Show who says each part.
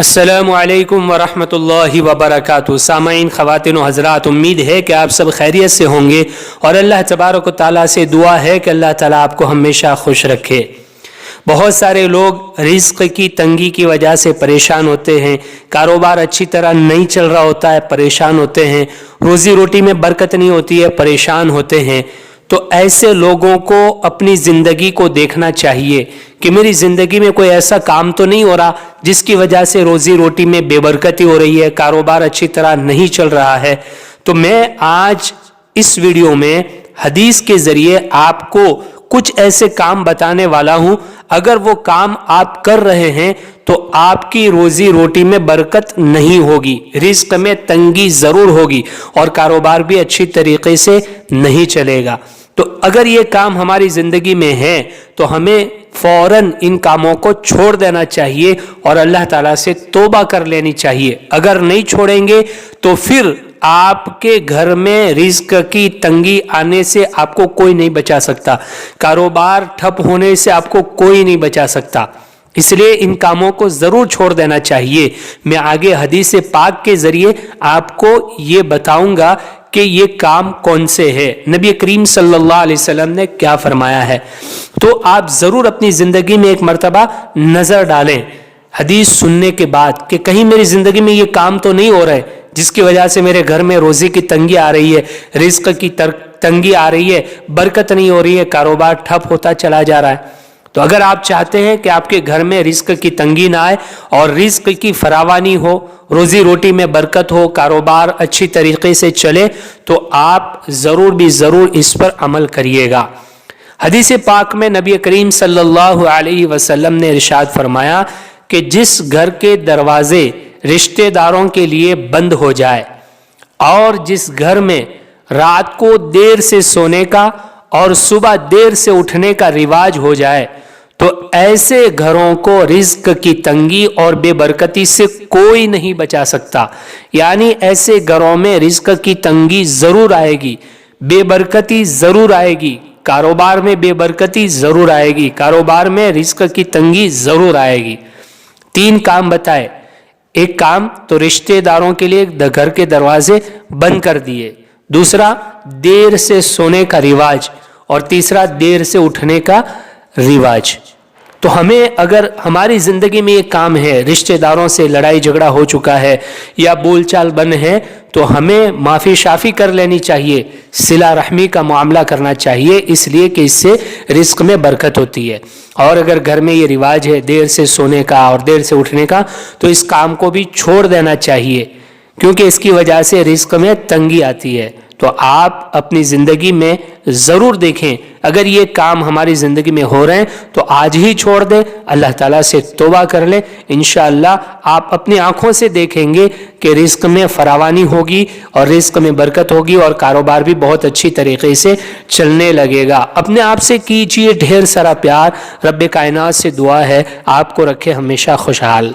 Speaker 1: السلام علیکم ورحمۃ اللہ وبرکاتہ۔ سامعین، خواتین و حضرات، امید ہے کہ آپ سب خیریت سے ہوں گے اور اللہ تبارک و تعالیٰ سے دعا ہے کہ اللہ تعالیٰ آپ کو ہمیشہ خوش رکھے۔ بہت سارے لوگ رزق کی تنگی کی وجہ سے پریشان ہوتے ہیں، کاروبار اچھی طرح نہیں چل رہا ہوتا ہے، پریشان ہوتے ہیں، روزی روٹی میں برکت نہیں ہوتی ہے، پریشان ہوتے ہیں۔ تو ایسے لوگوں کو اپنی زندگی کو دیکھنا چاہیے کہ میری زندگی میں کوئی ایسا کام تو نہیں ہو رہا جس کی وجہ سے روزی روٹی میں بے برکتی ہو رہی ہے، کاروبار اچھی طرح نہیں چل رہا ہے۔ تو میں آج اس ویڈیو میں حدیث کے ذریعے آپ کو کچھ ایسے کام بتانے والا ہوں، اگر وہ کام آپ کر رہے ہیں تو آپ کی روزی روٹی میں برکت نہیں ہوگی، رزق میں تنگی ضرور ہوگی اور کاروبار بھی اچھی طریقے سے نہیں چلے گا۔ تو اگر یہ کام ہماری زندگی میں ہے تو ہمیں فوراً ان کاموں کو چھوڑ دینا چاہیے اور اللہ تعالیٰ سے توبہ کر لینی چاہیے۔ اگر نہیں چھوڑیں گے تو پھر آپ کے گھر میں رزق کی تنگی آنے سے آپ کو کوئی نہیں بچا سکتا، کاروبار ٹھپ ہونے سے آپ کو کوئی نہیں بچا سکتا۔ اس لیے ان کاموں کو ضرور چھوڑ دینا چاہیے۔ میں آگے حدیث پاک کے ذریعے آپ کو یہ بتاؤں گا کہ یہ کام کون سے ہے، نبی کریم صلی اللہ علیہ وسلم نے کیا فرمایا ہے۔ تو آپ ضرور اپنی زندگی میں ایک مرتبہ نظر ڈالیں حدیث سننے کے بعد کہ کہیں میری زندگی میں یہ کام تو نہیں ہو رہا ہے جس کی وجہ سے میرے گھر میں روزی کی تنگی آ رہی ہے، رزق کی تنگی آ رہی ہے، برکت نہیں ہو رہی ہے، کاروبار ٹھپ ہوتا چلا جا رہا ہے۔ تو اگر آپ چاہتے ہیں کہ آپ کے گھر میں رزق کی تنگی نہ آئے اور رزق کی فراوانی ہو، روزی روٹی میں برکت ہو، کاروبار اچھی طریقے سے چلے، تو آپ ضرور بھی ضرور اس پر عمل کریے گا۔ حدیث پاک میں نبی کریم صلی اللہ علیہ وسلم نے ارشاد فرمایا کہ جس گھر کے دروازے رشتہ داروں کے لیے بند ہو جائے اور جس گھر میں رات کو دیر سے سونے کا اور صبح دیر سے اٹھنے کا رواج ہو جائے تو ایسے گھروں کو رزق کی تنگی اور بے برکتی سے کوئی نہیں بچا سکتا۔ یعنی ایسے گھروں میں رزق کی تنگی ضرور آئے گی، بے برکتی ضرور آئے گی، کاروبار میں بے برکتی ضرور آئے گی، کاروبار میں رزق کی تنگی ضرور آئے گی۔ 3 کام بتائے، ایک کام تو رشتہ داروں کے لیے گھر کے دروازے بند کر دیے، دوسرا دیر سے سونے کا رواج، اور تیسرا دیر سے اٹھنے کا رواج۔ تو ہمیں اگر ہماری زندگی میں یہ کام ہے، رشتہ داروں سے لڑائی جھگڑا ہو چکا ہے یا بول چال بند ہے، تو ہمیں معافی شافی کر لینی چاہیے، صلہ رحمی کا معاملہ کرنا چاہیے، اس لیے کہ اس سے رزق میں برکت ہوتی ہے۔ اور اگر گھر میں یہ رواج ہے دیر سے سونے کا اور دیر سے اٹھنے کا، تو اس کام کو بھی چھوڑ دینا چاہیے، کیونکہ اس کی وجہ سے رزق میں تنگی آتی ہے۔ تو آپ اپنی زندگی میں ضرور دیکھیں، اگر یہ کام ہماری زندگی میں ہو رہے ہیں تو آج ہی چھوڑ دیں، اللہ تعالیٰ سے توبہ کر لیں، انشاءاللہ آپ اپنی آنکھوں سے دیکھیں گے کہ رزق میں فراوانی ہوگی اور رزق میں برکت ہوگی اور کاروبار بھی بہت اچھی طریقے سے چلنے لگے گا۔ اپنے آپ سے کیجیے ڈھیر سارا پیار۔ رب کائنات سے دعا ہے آپ کو رکھے ہمیشہ خوشحال۔